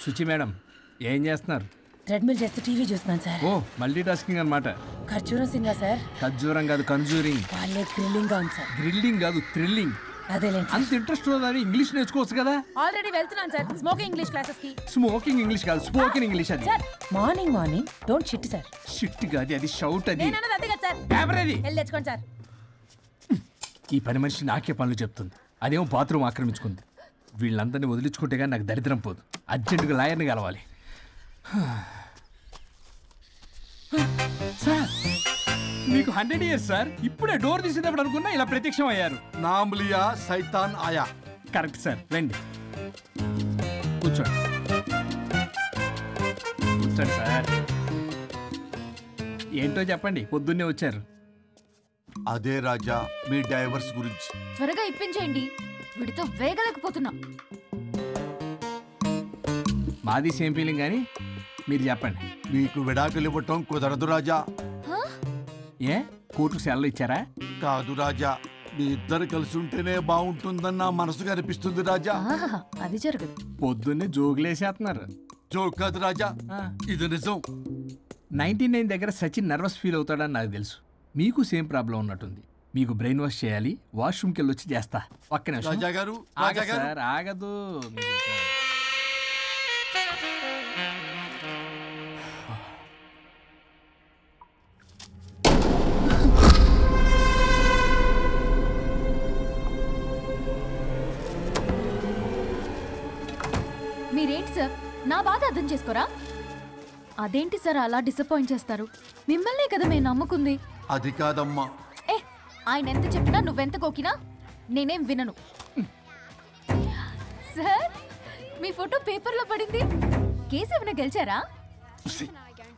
Suchi madam ఏం చేస్తున్నారు? Treadmill చేస్తూ టీవీ చూస్తున్నాను సార్. ఓ మల్టీ టాస్కింగ్ అనమాట. ఖర్జూరం సినిమా సార్. ఖర్జూరం కాదు కన్జూరింగ్. వాళ్ళే థ్రిల్లింగ్ గా ఉంది సార్. గ్రిల్లింగ్ కాదు థ్రిల్లింగ్. అదేలేండి. అంత ఇంట్రెస్ట్ ఉందని ఇంగ్లీష్ నేర్చుకోవచ్చు కదా. ఆల్రెడీ వెళ్తున్నాను సార్ స్మోకింగ్ ఇంగ్లీష్ క్లాసెస్ కి. స్మోకింగ్ ఇంగ్లీష్ కాదు స్పోకెన్ ఇంగ్లీష్ అది. Sir morning don't shit sir. Shit కాదు అది షౌట్ అది. నేను అన్నది అంతే కదా సార్. కెమెరాది వెళ్ళి తెచ్చుకోండి సార్. ఈ పని మనిషి నాకే పనులు చెప్తుంది. అదేమో బాత్రూమ్ ఆక్రమించుకుంది. వీళ్ళందరినీ వదిలించుకుంటే కానీ నాకు దరిద్రం పోదు. అర్జెంటుగా లాయర్ని కలవాలి. సార్ మీకు 100 years సార్. ఇప్పుడే డోర్ తీసేటప్పుడు అనుకున్నా ఇలా ప్రత్యక్షం అయ్యారు. నామ్ లియా సైతాన్ ఆయా. Correct sir. రండి కూర్చోండి. కూర్చోండి సార్. ఏంటో చెప్పండి, పొద్దున్నే వచ్చారు. అదే రాజా మీ డైవర్స్ గురించి. త్వరగా ఇప్పించేయండి, వీడితో వేగలేకపోతున్నా. మాది సేమ్ ఫీలింగ్ కానీ మీరు చెప్పండి. మీకు విడాకులు ఇవ్వటం కుదరదు రాజా. ఏ కోర్టుకు సెలవు ఇచ్చారా? కాదు రాజా, మీ ఇద్దరు కలిసి ఉంటేనే బాగుంటుందన్న మనసుకు అనిపిస్తుంది రాజా. అది జరగదు. పొద్దున్నే జోగులేసేస్తున్నారు. జోక్ కాదు రాజా, ఇది నిజం. 99 దగ్గర సచిన్ నర్వస్ ఫీల్ అవుతాడని నాకు తెలుసు. మీకు సేమ్ ప్రాబ్లం ఉన్నట్టుంది. మీకు బ్రెయిన్ వాష్ చేయాలి. వాష్రూమ్కి వెళ్ళి వచ్చి చేస్తా. ఒక్క నిమిషం. రాజా గారు సార్ ఆగదు. మీరేంటి సార్ నా బాధ అర్థం చేసుకోరా? అదేంటి సార్ అలా డిసప్పాయింట్ చేస్తారు? మిమ్మల్నే కదా మేము నమ్ముకుంది. అది కాదమ్మా. ఆయన ఎంత చెప్పినా నువ్వెంత కోకినా నేనేం వినను. సార్ మీ ఫోటో పేపర్లో పడింది. కేసు ఏమైనా గెలిచారా?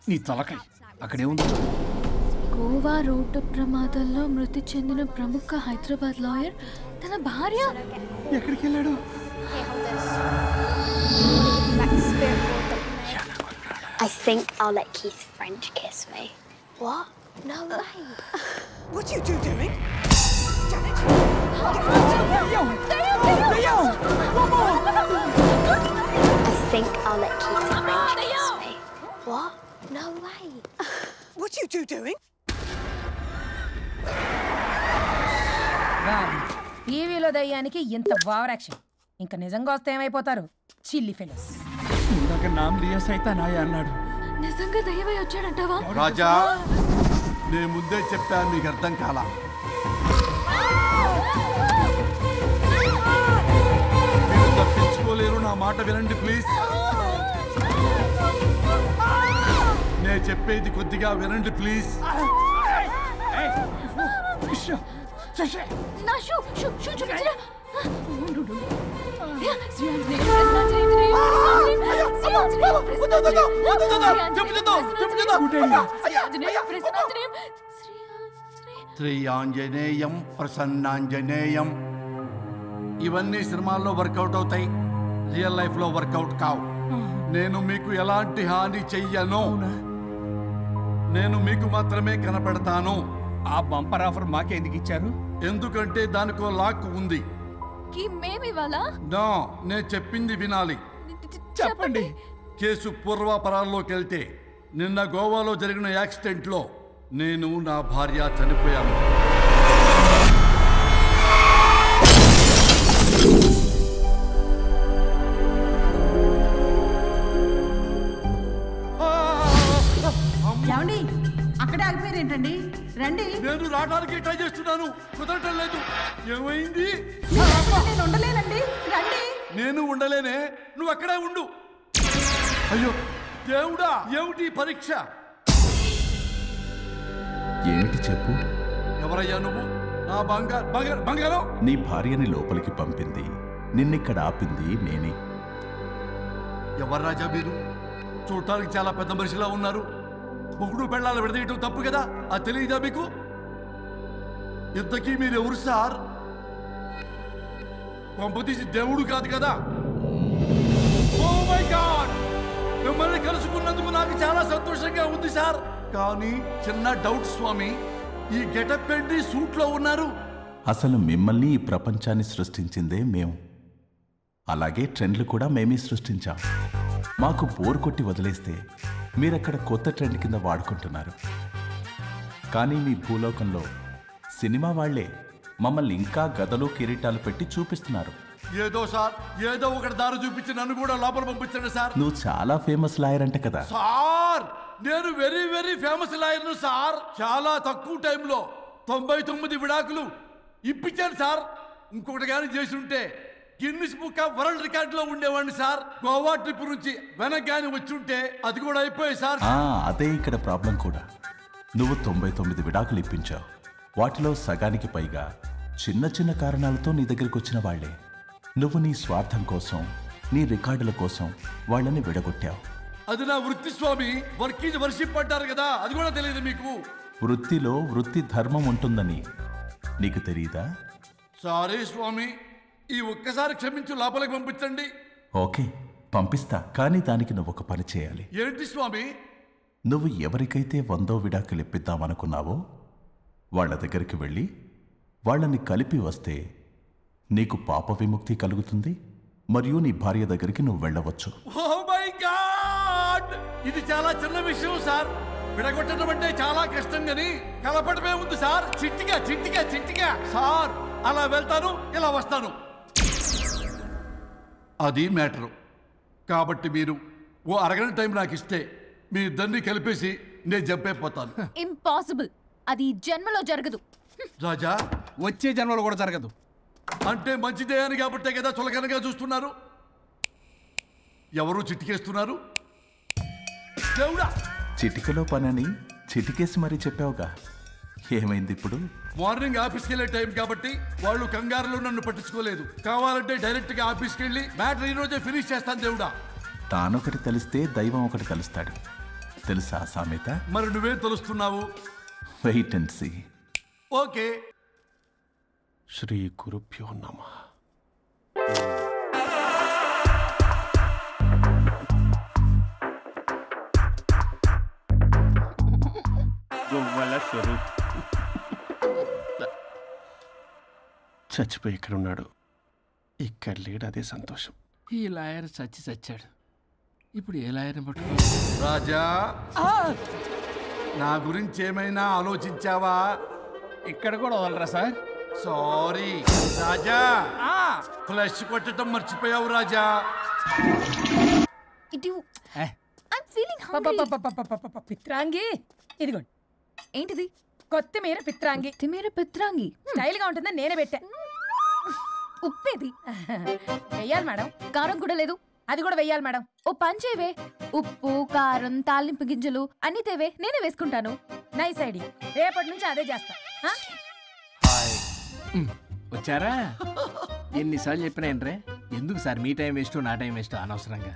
నీ తలకాయ అక్కడే ఉంది. గోవా రోడ్డు ప్రమాదంలో మృతి చెందిన ప్రముఖ హైదరాబాద్ లాయర్ తన భార్య ఎక్కడికి వెళ్ళాడు? I think I'll let Keith French kiss me. What? No way. What are you doing? Janet! I think I'll let Keith French kiss me. What? No way. What are you doing? టీవీలో దయ్యానికి ఇంత over action. ఇంకా నిజంగా వస్తే ఏమైపోతారు? చిల్లి fellows. ఇందాక నామ్ లియా సైతాన్ ఆయా అన్నాడు. నిజంగా దయ్యమై వచ్చాడంటావా? రాజా నేను ముందే చెప్పాను, మీకు అర్థం కాలా. మీరు తప్పించుకోలేరు. నా మాట వినండి ప్లీజ్. నేను చెప్పేది కొద్దిగా వినండి ప్లీజ్. నా షూ చూపించరా? శ్రీ ఆంజనేయం ప్రసన్నాంజనేయం. ఇవన్నీ సినిమాల్లో వర్కౌట్ అవుతాయి, రియల్ లైఫ్ లో వర్కౌట్ కావు. నేను మీకు ఎలాంటి హాని చెయ్యను. నేను మీకు మాత్రమే కనపడతాను. ఆ బంపర్ ఆఫర్ మాకే ఎందుకు ఇచ్చారు? ఎందుకంటే దానికో లాక్ ఉంది. నో, నేను చెప్పింది వినాలి. చెప్పండి. కేసు పూర్వాపరాల్లోకి వెళ్తే నిన్న గోవాలో జరిగిన యాక్సిడెంట్లో నేను నా భార్య చనిపోయాను. అక్కడే ఆగిపోయారు ఏంటండి? రండి. నేను రావడానికి ట్రై చేస్తున్నాను, కుదరటం లేదు. ఏమైంది? నేను ఉండలేనండి. రండి. నేను ఉండలేనే, నువ్వు అక్కడే ఉండు. అయ్యో దేవుడా, ఏమిటి పరీక్ష? ఏమిటి చెప్పు. ఎవరయ్యా నువ్వు? నా బంగారం. నీ భార్యని లోపలికి పంపింది, నిన్నిక్కడ ఆపింది నేనే. ఎవరు రాజా మీరు? చూడటానికి చాలా పెద్ద మనిషిలా ఉన్నారు. మొగుడు పెళ్ళాలు విడదీయటం తప్పు కదా, అది తెలియదా మీకు? ఇంతకీ మీరు ఎవరు సార్? పంపతీసి దేవుడు కాదు కదా? ఓ మై గాడ్, మిమ్మల్ని కలుసుకున్నందుకు నాకు చాలా సంతోషంగా ఉంది సార్. కానీ చిన్న డౌట్ స్వామి, ఈ గెటప్ ఏంటి సూట్లో ఉన్నారు? అసలు మిమ్మల్ని ఈ ప్రపంచాన్ని సృష్టించిందే మేము. అలాగే ట్రెండ్లు కూడా మేమే సృష్టించాం. మాకు బోర్ కొట్టి వదిలేస్తే మీరక్కడ కొత్త ట్రెండ్ కింద వాడుకుంటున్నారు. కానీ మీ భూలోకంలో సినిమా వాళ్లే మమ్మల్ని ఇంకా గదలు కిరీటాలు పెట్టి చూపిస్తున్నారు. ఏదో సార్ ఏదో ఒకటి దారి చూపించి నన్ను కూడా లోపల పంపించండి సార్. నువ్వు చాలా ఫేమస్ లాయర్ అంట కదా సార్? నేను వెరీ వెరీ ఫేమస్ లాయర్ను సార్. చాలా తక్కువ టైంలో 99 విడాకులు ఇప్పించాను సార్. ఇంకొకటి కానీ చేసి ఉంటే గిన్నిస్ బుక్ ఆఫ్ వరల్డ్ రికార్డులో ఉండేవాడిని సార్. గోవా ట్రిప్ నుంచి వెనక్ కానీ వచ్చి ఉంటే అది కూడా అయిపోయాయి సార్. అదే ఇక్కడ ప్రాబ్లం కూడా. నువ్వు 99 విడాకులు ఇప్పించావు. వాటిలో సగానికి పైగా చిన్న చిన్న కారణాలతో నీ దగ్గరికి వచ్చిన వాళ్లే. నువ్వు నీ స్వార్థం కోసం, నీ రికార్డుల కోసం వాళ్ళని విడగొట్టావు. అది నా వృత్తి స్వామి. వర్క్ ఈజ్ వర్షిప్ అంటారు కదా, అది కూడా తెలియదు మీకు. వృత్తిలో వృత్తి ధర్మం ఉంటుందని నీకు తెలియదా? సారీ స్వామి, ఈ ఒక్కసారి క్షమించు, లోపలికి పంపించండి. ఓకే, పంపిస్తా. కానీ దానికి నువ్వు ఒక పని చేయాలి. ఏంటి స్వామి? నువ్వు ఎవరికైతే 100వ విడాకులు ఇప్పిద్దామనుకున్నావో వాళ్ళ దగ్గరికి వెళ్ళి వాళ్ళని కలిపి వస్తే నీకు పాప విముక్తి కలుగుతుంది. మరియు నీ భార్య దగ్గరికి నువ్వు వెళ్ళవచ్చు. ఓ మై గాడ్, ఇది చాలా చిన్న విషయం సార్. విడగొట్టడం అంటే చాలా కష్టం గని కలపడమే ఉంది సార్. చిట్టిగా చిట్టిగా చిట్టిగా సార్. అలా వెళ్తాను, ఇలా వస్తాను. అది మ్యాటరు. కాబట్టి మీరు ఓ అరగంట టైం నాకు ఇస్తే మీ ఇద్దరిని కలిపేసి నేను జంపైపోతాను. ఇంపాసిబుల్. అది జన్మలో జరగదు. రాజా, వచ్చే జన్మలో కూడా జరగదు. అంటే మంచిదే అని కాబట్టే కదా చులకనగా చూస్తున్నారు. ఎవరు చిట్టికేస్తున్నారు? దేవుడా, చిటికలో పనని చిటికేసి మరీ చెప్పావుగా. ఏమైంది ఇప్పుడు? మార్నింగ్ ఆఫీస్కి వెళ్ళే టైం కాబట్టి వాళ్ళు కంగారులో నన్ను పట్టించుకోలేదు. కావాలంటే డైరెక్ట్ గా ఆఫీస్కి వెళ్ళి మ్యాటర్ ఈ రోజే ఫినిష్ చేస్తాను. దేవుడా, తానొకటి తెలిస్తే దైవం ఒకటి కలుస్తాడు. తెలుసా సామెత? మరి నువ్వేం తెలుస్తున్నావు? Wait and see. ఓకే. శ్రీ గురుభ్యో నమః. చచ్చిపోయి ఇక్కడ ఉన్నాడు, ఇక్కడ లేడు. అదే సంతోషం. ఈ లాయర్ చచ్చాడు. ఇప్పుడు ఏ లాయర్ని పట్టుకో? రాజా, నా గురించి ఏమైనా ఆలోచించావా? ఇక్కడ కూడా వదలరా సార్? సారీ రాజా, ఫ్లష్ కొట్టడం మర్చిపోయావు రాజా. పిత్రాంగి ఇదిగోండి. ఏంటిది? కొత్తిమీర పిత్రాంగి. పిత్రాంగి స్టైల్ గా ఉంటుందని నేనే పెట్టా. ఉప్పేది వెయ్యాలి మేడం. కారం కూడా లేదు. అది కూడా వెయ్యాలి మేడం. ఓ పంచేవే. ఉప్పు, కారం, తాలింపు గింజలు అన్ని తేవే, నేనే వేసుకుంటాను. Nice idea. రేపటి నుంచి అదే చేస్తా. వచ్చారా? ఎన్నిసార్లు చెప్పినాయండ్రే, ఎందుకు సార్ మీ టైం వేస్ట్ నా టైం వేస్ట్ అనవసరంగా?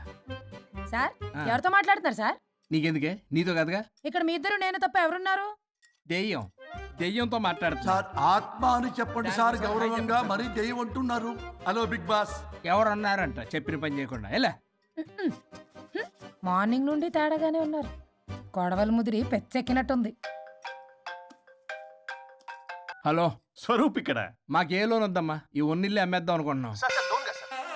సార్, ఎవరితో మాట్లాడుతున్నారు సార్? నీకెందుకే? నీతో కదగా. ఇక్కడ మీ ఇద్దరు నేను తప్ప ఎవరున్నారు? దెయ్యంతో మాట్లాడుతా సార్, ఆత్మ అని చెప్పండి సార్ గౌరవంగా. మరి దెయ్యం అంటున్నారు. Hello big boss. ఎవరన్నారంట చెప్పిన పని చేయకుండా? ఎలా మార్నింగ్ నుండి తేడాగానే ఉన్నారు. కొడవల ముదిరి పెచ్చెక్కినట్టుంది. హలో స్వరూప్ ఇక్కడ. మాకే లోన్ వద్దమ్మా, ఈ ఒన్నిల్లు అమ్మేద్దాం అనుకుంటున్నాం.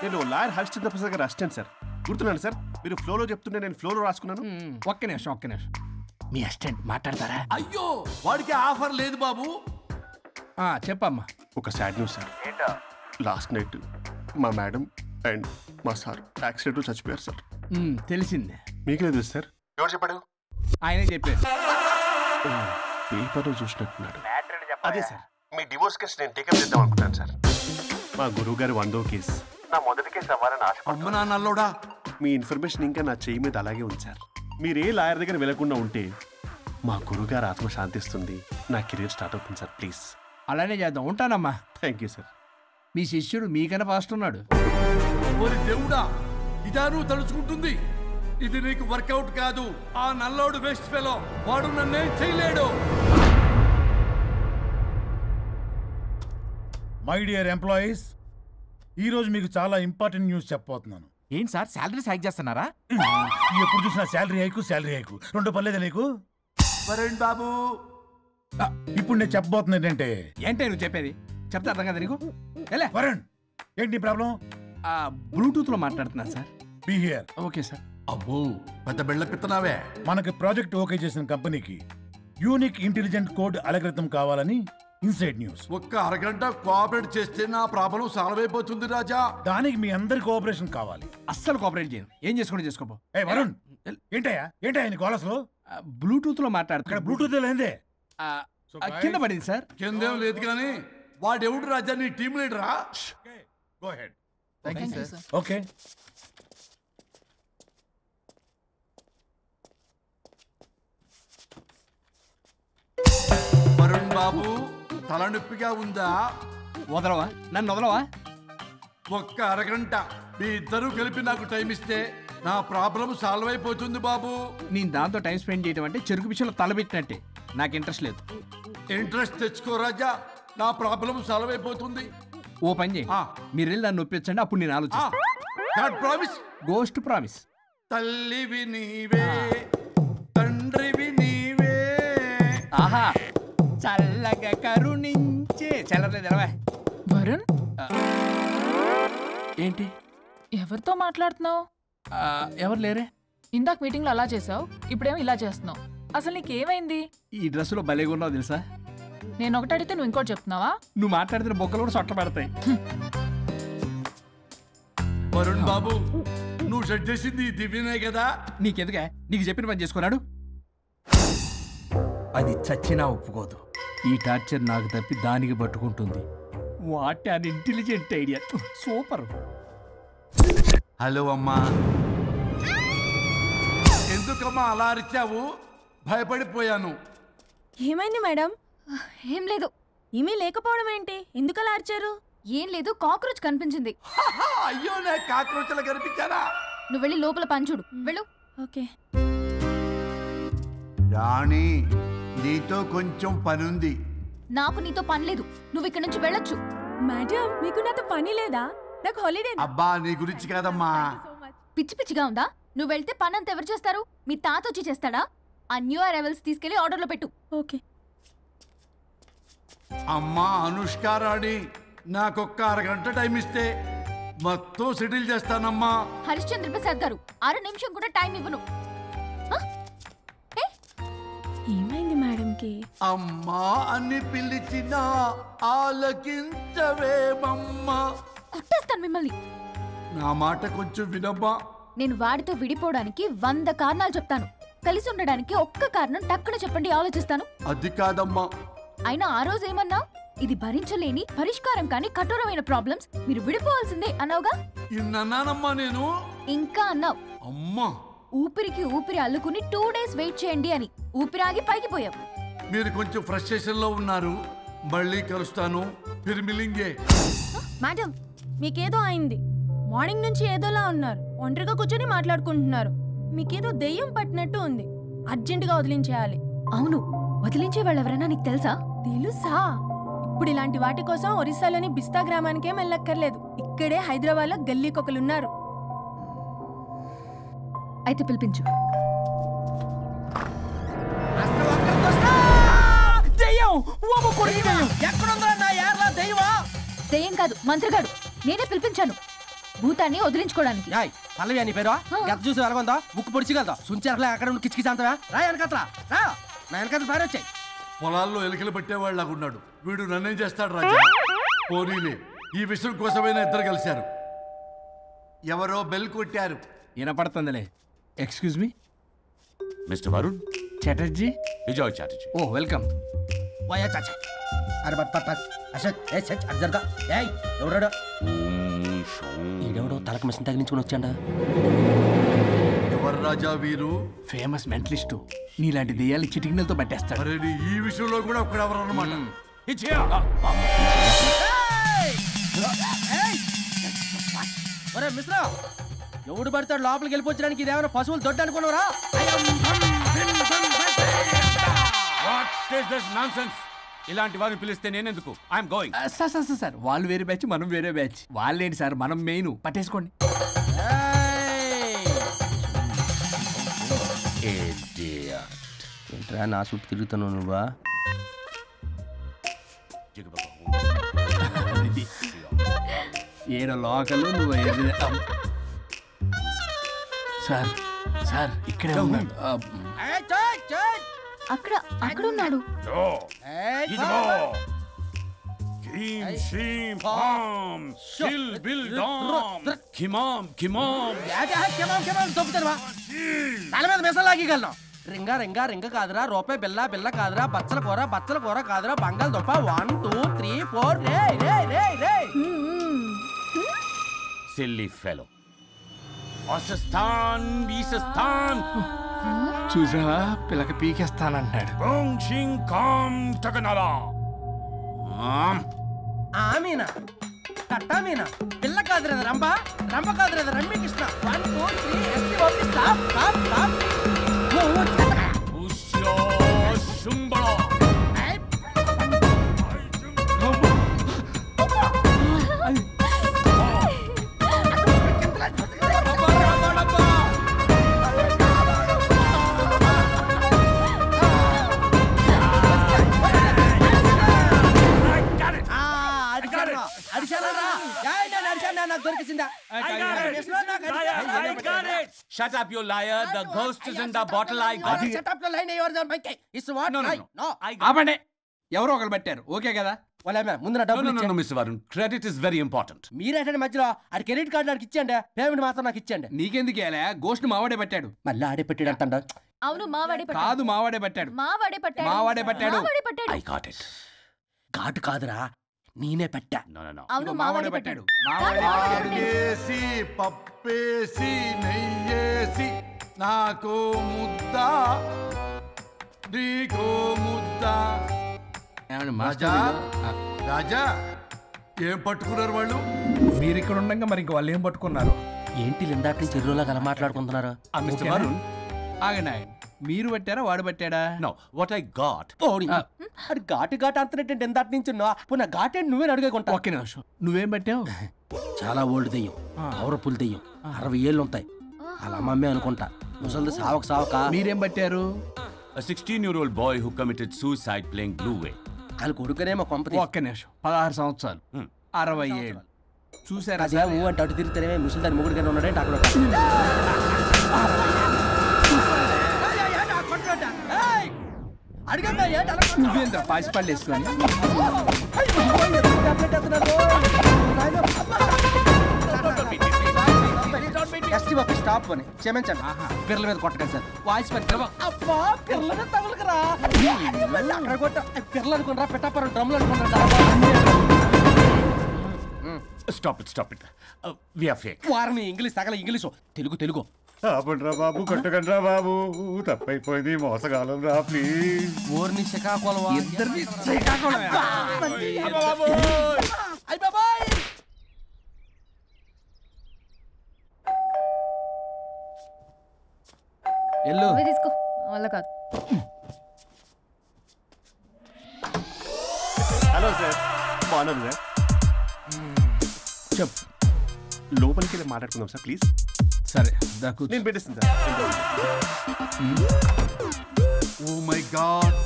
నేను లాయర్ హరిశ్చంద్ర ప్రసాద్ గారు అసిస్టెంట్ సార్. గుర్తున్నాను సార్, మీరు ఫ్లోలో చెప్తుంటే నేను ఫ్లోలో రాసుకున్నాను. ఒక్క నిమిషం. మీ అసిస్టెంట్ మాట్లాడతారా? అయ్యో, వాడికి ఆఫర్ లేదు బాబు. చెప్పమ్మా. ఒక sad news sir. Last night మా మేడం అండ్ మా సార్ యాక్సిడెంట్ చచ్చిపోయారు సార్. తెలిసిందే. మీకే తెలుసు సార్? ఎవరు చెప్పాడు? ఆయనే చెప్పారు. పేపర్లో చూసినట్టున్నాడు. అదే సార్, మీ డివోర్స్ కేసు నేను టేకప్ చేద్దాం అనుకుంటాను సార్. మా గురువు గారి 100వ కేసు నా మొదటి కేసు అవ్వాలని ఆశ. అమ్మ నాన్నల్లోడా, మీ ఇన్ఫర్మేషన్ ఇంకా నా చెయ్యి మీద అలాగే ఉంది సార్. మీరు ఏ లాయర్ దగ్గర వెళ్లకుండా ఉంటే మా గురుగారు ఆత్మ శాంతిస్తుంది, నా కెరీర్ స్టార్ట్ అవుతుంది సార్. ప్లీజ్ అలానే చేద్దాం. ఉంటానమ్మా. Thank you sir. మీ శిష్యుడు మీకన్నా ఫాస్ట్ ఉన్నాడు. ఓరి దేవుడా, ఇదా నువ్వు తలుచుకుంటుంది? ఇది నీకు వర్కౌట్ కాదు. ఆ నల్లోడు వేస్ట్ ఫెలో, వాడు నన్నేం చేయలేడు. మై డియర్ ఎంప్లాయీస్, ఈరోజు మీకు చాలా ఇంపార్టెంట్ న్యూస్ చెప్పబోతున్నాను. ఏంటి సార్, శాలరీస్ హైక్ చేస్తున్నారా? ఎప్పుడు చూసినా శాలరీ హైకు రెండు పర్లేదా నీకు? వరుణ్ బాబు, ఇప్పుడు నేను చెప్పబోతున్నా ఏంటంటే. ఏంటే నువ్వు చెప్పేది? చెప్తా అర్థం కదా నీకు? వరుణ్, ఏంటి ప్రాబ్లం? బ్లూటూత్ లో మాట్లాడుతున్నా sir. Be here. Okay sir. అబ్బో పెద్ద బిళ్ళ పిత్తనావే. మనకి ప్రాజెక్ట్ ఓకే చేసిన కంపెనీకి యూనిక్ ఇంటెలిజెంట్ కోడ్ అలకృతం కావాలని ఇన్సైడ్ న్యూస్. ఒక్క అరగంట కోఆపరేట్ చేస్తే నా ప్రాబ్లం సాల్వ్ అయిపోతుంది రాజా. దానికి మీ అందరి కోఆపరేషన్ కావాలి. అస్సలు కోఆపరేట్ చేయను. ఏం చేసుకోండి చేసుకోపో. ఏ వరుణ్, ఏంటయ్యా నీ కాలర్స్లో బ్లూటూత్ లో మాట్లాడుతున్నా. ఇక్కడ బ్లూటూత్ లేదే. కింద పడింది సార్. కిందేం లేదు కానీ వాడెవడు రాజా నీ టీం లీడరా? Go head. Thank you sir. Okay. Varun బాబు తలనొప్పిగా ఉందా? వదలవా? నన్ను వదలవా? ఒక్క అరగంట మీ ఇద్దరు కలిపి నాకు టైం ఇస్తే నా ప్రాబ్లం సాల్వ్ అయిపోతుంది బాబు. నేను దాంతో టైం స్పెండ్ చేయడం అంటే చెరుకు విషయంలో తలబెట్టినట్టే. నాకు ఇంట్రెస్ట్ లేదు. ఇంట్రెస్ట్ తెచ్చుకో రాజా, నా ప్రాబ్లం సాల్వ్ అయిపోతుంది. ఓ పని చేయి, మీరు వెళ్ళి దాన్ని నొప్పించండి, అప్పుడు నేను ఆలోచిస్తాను. ప్రామిస్. Ghost promise. తల్లివి నీవే, తండ్రివి నీవే. ఆహా, చల్లగా కరుణించే. చల్లలేదు ఎలవా. వరుణ్, ఏంటి ఎవరితో మాట్లాడుతున్నావు? ఎవరు లేరే. ఇందాక మీటింగ్ లో అలా చేసావు, ఇప్పుడేమో ఇలా చేస్తున్నావు. అసలు నీకేమైంది? ఈ డ్రెస్సులో భలేగా ఉన్నావు తెలుసా. నేను ఒకటి అడిగితే నువ్వు ఇంకోటి చెప్తున్నావా? నువ్వు మాట్లాడితే బొక్కలు కూడా సొట్ట పడతాయి. వరుణ్ బాబు, నువ్వు సెట్ చేసింది ఈ దివ్యనే కదా. నీకెందుకే? నీకు చెప్పిన పని చేసుకున్నాడు. అది చచ్చినా ఒప్పుకోదు. ఈ టార్చర్ నాకు తప్పి దానికి పట్టుకుంటుంది. What an intelligent idea. Super. Hello అమ్మా. ఎందుకమ్మా అలా అరిచావు? భయపడిపోయాను. ఏమైంది మేడం? ఏం లేదు. ఏమీ లేకపోవడం ఏంటి? ఎందుకు అలా అరిచారు? ఏం లేదు, కాక్రోచ్ కనిపించింది. అయ్యో, నాకు కాక్రోచ్లు కనిపించారా? నువ్వు వెళ్ళి లోపల పని చూడు. వెళ్ళు. ఓకే. రాణి, నీతో కొంచెం పనుంది. నాకు నీతో పని లేదు. నువ్వు ఇక్కడ నుంచి వెళ్ళొచ్చు. మేడం, మీకు నాతో పని లేదా? నాకు హాలిడే. అబ్బా, నీ గురించి కాదమ్మా. పిచ్చి పిచ్చిగా ఉందా? నువ్వు వెళ్తే పని అంతా ఎవరు చేస్తారు? మీ తాత వచ్చి చేస్తాడా? ఆ న్యూ అరైవల్స్ తీసుకెళ్లి ఆర్డర్లో పెట్టు. ఓకే. అమ్మా అనుష్క రాణి, నాకొక్క అరగంట టైం ఇస్తే మొత్తం సెటిల్ చేస్తానమ్మా. హరిశ్చంద్ర ప్రసాద్ గారు, 6 నిమిషం కూడా టైం ఇవ్వను. ఏమైంది మేడంకి? అమ్మా అని పిలిచినా ఆలకించవేమమ్మా. కొట్టేస్తాను మిమ్మల్ని. నా మాట కొంచెం వినమ్మా. నేను వాడితో విడిపోవడానికి 100 కారణాలు చెప్తాను. కలిసి ఉండడానికి ఒక్క కారణం టక్కున చెప్పండి, ఆలోచిస్తాను. అది కాదమ్మా. అయినా ఆ రోజు ఏమన్నా? ఇది భరించలేని, పరిష్కారం కాని కఠోరమైన ప్రాబ్లమ్స్, మీరు విడిపోవాల్సిందే అన్నావుగా. ఇన్నానమ్మా నేను. ఇంకా అన్నావు. అమ్మా, ఊపిరికి ఊపిరి అల్లుకుని 2 days వెయిట్ చేయండి అని. ఊపిరాగి పైకి పోయావు. మీరు కొంచెం ఫ్రస్ట్రేషన్ లో ఉన్నారు. మళ్ళీ కలుస్తాను. ఫిర్మిలింగే. మేడం, మీకేదో అయింది. మార్నింగ్ నుంచి ఏదోలా ఉన్నారు. ఒంటరిగా కూర్చొని మాట్లాడుకుంటున్నారు. మీకేదో దెయ్యం పట్టినట్టు ఉంది. అర్జెంటుగా వదిలించేయాలి. అవును, వదిలించే వాళ్ళు ఎవరైనా నీకు తెలుసా? తెలుసా? ఇప్పుడు ఇలాంటి వాటి కోసం ఒరిస్సాలోని బిస్తా గ్రామానికేం వెళ్ళక్కర్లేదు. ఇక్కడే హైదరాబాద్ లో గల్లీకొకలున్నారు. అయితే పిలిపించు. దెయ్యం కాదు, మంత్రిగాడు. నేనే పిలిపించాను భూతాన్ని వదిలించుకోవడానికి. పల్లవి అని పేరు గత చూసి వెలగొందా ముక్కు పొడిచిగలదా సుంచరలే అక్కడ కిచకిచ అంతవా రా వెనకత్రా రా నా వెనకత్ర పేరు వచ్చాయి. పొలాల్లో ఎలికలు పట్టేవాళ్ళగా ఉన్నాడు వీడు. నన్నేం చేస్తాడు రాజా? పోనీలే, ఈ విషయం కోసమైనా ఇద్దరు కలిశారు. ఎవరో బెల్ కొట్టారు. వినపడుతుందిలే. Excuse me, mister Varun Chatterjee. Vijay Chatterjee. Oh, welcome. వాయా చాచా అరే బట్ పట్ అసత్ ఏ సచ్ అర్జర్గా ఏయ్ ఎవరడా? ఈడెవడో తలకు మిషన్ తగిలించుకుని వచ్చాడా? ఎవరు రాజా వీరు? Famous mentalist. నీలాంటి దెయ్యాలు చిటికినలతో పట్టేస్తాడు. అరే, ఈ విషయంలో కూడా ఒకడెవరు అన్నమాట. ఒరే మిశ్రా, ఎవడు పడతాడు లోపలికి వెళ్ళిపోవడానికి? ఇదేమైనా పశువులు దొడ్డు అనుకున్నారా? ఇలాంటి వారిని పిలిస్తే నేనెందుకు? I'm going. సార్ వాళ్ళు వేరే బ్యాచ్, మనం వేరే బ్యాచ్. వాళ్ళేంటి సార్, మనం మెయిన్. పట్టేసుకోండి. ఏంట్రా నా చుట్టూ తిరుగుతున్నావు నువ్వా? ఏడో లోకలు నువ్వు. సార్ సార్ ఇక్కడే ఉన్నాడు. అక్కడ ఉన్నాడు. తల మీద మెసలు లాగగలను. రింగ రింగ రింగ కాదురా, రూపాయి బిల్ల బిల్ల కాదురా, బచ్చల కూర కాదురా, బంగాళదుంప 1 2 3 4 రే రే రే రే. Silly fellow. అసస్థాన్ బీసస్థాన్. చూసావా పిల్లకి పీకేస్తానంటాడు. ఆమీనా కట్టామీనా పిల్ల కాదురా రంభ, రంభ కాదురా Ramya Krishna. 1 2 3 S T O P stop stop stop. Shut up, you liar. The ghost is in the bottle. I got it. Shut up, you liar. Yours are my cake. It's what? No. ఆపండి. ఎవరో ఒకరు పెట్టారు. Okay కదా? ముందు నా డబ్బులు No, Mr. Varun. Credit is very important. మీరేంటండి మధ్యలో ఆడి credit card నాకు ఇచ్చేయండి, పేమెంట్ మాత్రం నాకు ఇచ్చేయండి. నీకెందుకు ఇవ్వాలా? గోస్ట్ మావాడే పెట్టాడు. మళ్ళీ ఆడే పెట్టాడు అంటాడు. అవును మావాడే పట్టాడు. కాదు మావాడే పెట్టాడు. మావాడే పట్టాడు. మావాడే పట్టాడు. I got it. ఘాటు కాదురా, నేనే పెట్టా. No. అవును మావాడే పట్టాడు. ఆడేసి పప్పేసి నెయ్యేసి నాకు ముద్ద నీకో ముద్ద. రాజా ఏం పట్టుకున్నారు వాళ్ళు? మీరు ఇక్కడ ఉండగా మరి ఇంక వాళ్ళు ఏం పట్టుకున్నారు? ఏంటి లిందాటి నుంచి చెరువులో కల మాట్లాడుకుంటున్నారు? Mr. Varun. ఆగండి. మీరు పట్టారా వాడు పట్టాడా? No, what I got. అది ఘాటు అంతనేంటి ఎందాటి నుంచి నా ఘాటేంటి నువ్వే అడుగుకుంటా. ఒకే నిమిషం. నువ్వేం పట్టావు? చాలా ఓల్డ్ దెయ్యం, పవర్ఫుల్ దెయ్యం, 60 ఏళ్ళు ఉంటాయి. అలా మమ్మీ అనుకుంటా. ముసలిది సావక. మీరేం పట్టారు? A 16-year-old boy who committed suicide playing Blue Whale. వాళ్ళ కొడుకునేమో కొంపతి. ఒక్క నిమిషం. 16 సంవత్సరాలు, 60 ఏళ్ళు. చూసారా? అదే ఊ అంటే అటు తిరిగితేనే ముసలిదాని ముగ్గురుగానే ఉన్నాడంటే అక్కడ. నువ్వేంద్ర పాసిపళ్ళు వేసుకొని స్టాప్ అని క్షమించండి. పిల్లల మీద కొట్టకండి సార్. వాయిస్ అబ్బా పిల్లల మీద తగులుకురా. అక్కడ కొట్ట పిల్లలు అనుకున్నారా, పెట్టాపరం డ్రమ్లు అనుకున్నారా? Stop it. We are fake. వారిని ఇంగ్లీష్ తగల ఇంగ్లీషు తెలుగు. ఆపండ్రా బాబు, కొట్టకండ్రా బాబు, తప్పైపోయింది, మోసగాలం రా ప్లీజ్. ఊరిని శ్రీకాకుళం ఇద్దరిని శ్రీకాకుళం. ఎల్లు తీసుకో వల్ల కాదు. హలో సార్, బాగున్నాను సార్. చెప్పు. లోపలికి వెళ్ళి మాట్లాడుకుందాం సార్ ప్లీజ్. సరే నేను పెట్టేస్తాను సార్. ఓ మై గాడ్,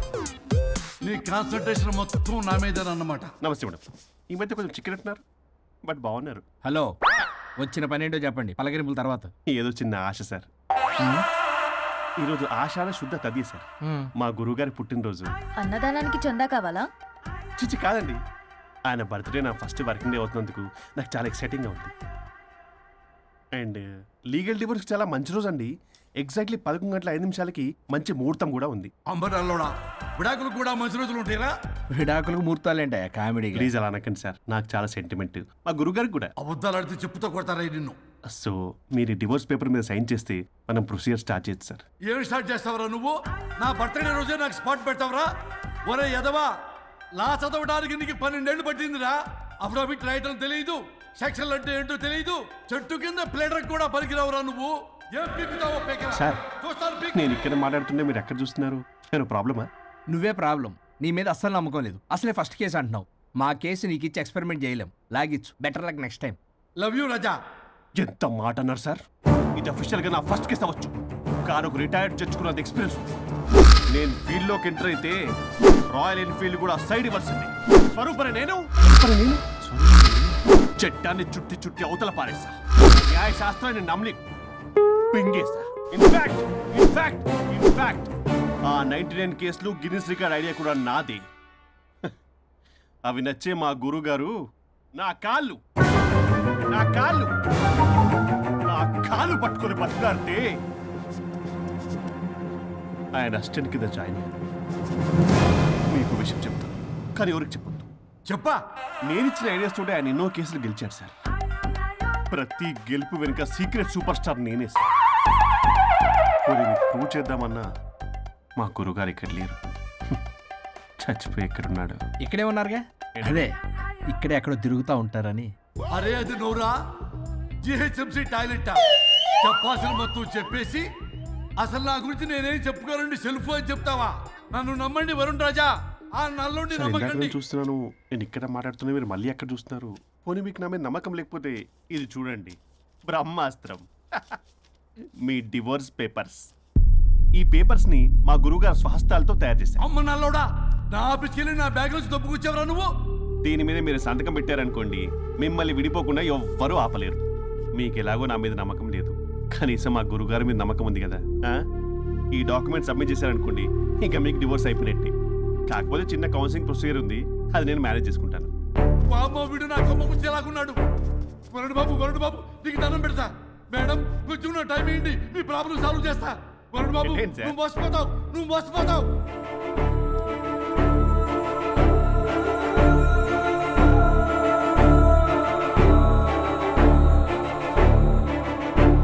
నీ కాన్సంట్రేషన్ మొత్తం నా మీదనన్నమాట. నమస్తే మేడం. ఈ మధ్య కొంచెం చిక్కినట్టున్నారు, బట్ బాగున్నారు. హలో, వచ్చిన పని ఏంటో చెప్పండి, పలకరింపుల తర్వాత. ఏదో చిన్న ఆశ సార్. ఈరోజు ఆషాఢ శుద్ధ తదియ సార్, మా గురువుగారి పుట్టినరోజు. అన్నదానానికి చందా కావాలా? చిచ్చి కాదండి, ఆయన బర్త్డే నా ఫస్ట్ వర్కింగ్ డే అవుతున్నందుకు నాకు చాలా ఎక్సైటింగ్గా ఉంది. అండ్ లీగల్ డివోర్స్కి చాలా మంచి రోజు అండి. ఎగ్జాక్ట్లీ 11:05 మంచి ముహూర్తం కూడా ఉంది. అంబరాల్లోడా విడాకులు కూడా మంచి రోజులు ఉంటాయిరా? విడాకులకు ముహూర్తాలేంటా కామెడీ? ప్లీజ్ అలా అనకండి సార్, నాకు చాలా సెంటిమెంట్, మా గురుగారికి కూడా. అబద్ధాలు ఆడితే చెప్పుతో కొడతారా నిన్ను? సో మీరు డివోర్స్ పేపర్ మీద సైన్ చేస్తే మనం ప్రొసీజర్ స్టార్ట్ చేయొచ్చు సార్. ఏం స్టార్ట్ చేస్తావరా నువ్వు? నా బర్త్డే రోజే నాకు స్పాట్ పెడతావరా? ఒరే ఎదవా, లా చదవడానికి నీకు 12 ఏళ్ళు పట్టిందిరా. అఫిడవిట్ రాయటం తెలియదు, సెక్షన్లు అంటే ఏంటో తెలియదు, చెట్టు కింద ప్లేడర్ కూడా పలికిరావురా నువ్వు. ఏం పీకుతావో పేకరా. సార్, నేను ఇక్కడ మాట్లాడుతుంటే మీరు ఎక్కడ చూస్తున్నారు? నేను ప్రాబ్లమా? నువ్వే ప్రాబ్లం. నీ మీద అస్సలు నమ్మకం లేదు. అసలే ఫస్ట్ కేసు అంటున్నావు. మా కేసు నీకు ఇచ్చి ఎక్స్పెరిమెంట్ చేయలేం, లాగిచ్చు. Better luck next time. Love you Raja. ఎంత మాట అన్నారు సార్? ఇది అఫీషియల్గా నా ఫస్ట్ కేసు అవ్వచ్చు, కానీ ఒక రిటైర్డ్ జడ్జ్ కున్నది ఎక్స్పీరియన్స్. నేను ఫీల్డ్లోకి ఎంటర్ అయితే రాయల్ ఎన్ఫీల్డ్ కూడా సైడ్ ఇవ్వాల్సింది. స్వరూపనే నేను చట్టాన్ని చుట్టి అవతల పారేసా. న్యాయ శాస్త్రాన్ని నమ్మి పింగేసా. ఇన్ఫాక్ట్ ఆ 99 కేసులు గిన్నిస్ రికార్డ్ ఐడియా కూడా నాదే. అవి నచ్చే మా గురువు గారు నా కాళ్ళు పట్టుకొని బతిలాడితే ఆయన అసిస్టెంట్ కింద జాయిన్ అయ్యాను. మీకు విషయం చెప్తాను, కానీ ఎవరికి చెప్పొద్దు. చెప్పా, నేనిచ్చిన ఐడియాస్ తోటి ఆయన ఎన్నో కేసులు గెలిచాడు సార్. ప్రతి గెలుపు వెనుక సీక్రెట్ సూపర్ స్టార్ నేనే సార్. ప్రూవ్ చేద్దామన్నా మా గురుగారు ఇక్కడ లేరు. చచ్చిపోయి ఎక్కడున్నాడు? ఇక్కడే ఉన్నారుగా. అదే ఇక్కడే ఎక్కడో తిరుగుతూ ఉంటారని. అరే అది నోరా జిహెచ్ఎంసీ టాయిలెట్ చెప్పాల్సిన మొత్తం చెప్పేసి అసలు నా గురించి నేనేం చెప్పుకోరండి సెల్ఫ్ అని చెప్తావా? నన్ను నమ్మండి వరుణ్ రాజా, ఆ నల్లుండి నమ్మకండి. చూస్తున్నాను, నేను ఇక్కడ మాట్లాడుతున్నా, మీరు మళ్ళీ ఎక్కడ చూస్తున్నారు? పోనీ మీకు నా మీద నమ్మకం లేకపోతే ఇది చూడండి, బ్రహ్మాస్త్రం. మీ డివోర్స్ పేపర్స్. ఈ పేపర్స్ ని మా గురువుగారు స్వహస్తాలతో తయారు చేశారు. అమ్మ నల్లోడా, నా ఆఫీస్కి నా బ్యాగ్ నుంచి దొబ్బుకొచ్చావరా నువ్వు? దీని మీద మీరు సంతకం పెట్టారనుకోండి, మిమ్మల్ని విడిపోకుండా ఎవ్వరూ ఆపలేరు. మీకు ఎలాగో నా మీద నమ్మకం లేదు, కనీసం మా గురుగారి మీద నమ్మకం ఉంది కదా. ఈ డాక్యుమెంట్ సబ్మిట్ చేశారనుకోండి, ఇంకా మీకు డివోర్స్ అయిపోయినట్టే. కాకపోతే చిన్న కౌన్సిలింగ్ ప్రొసీజర్ ఉంది, అది నేను మేనేజ్ చేసుకుంటాను. వీడు నా కొమ్మ కూర్చేలాగున్నాడు. వరుణ్ బాబు నీకు దండం పెడతా. మేడం కొంచెం నా టైం ఏంటి, మీ ప్రాబ్లం సాల్వ్ చేస్తా. వరుణ్ బాబు నువ్వు మోసపోతావు.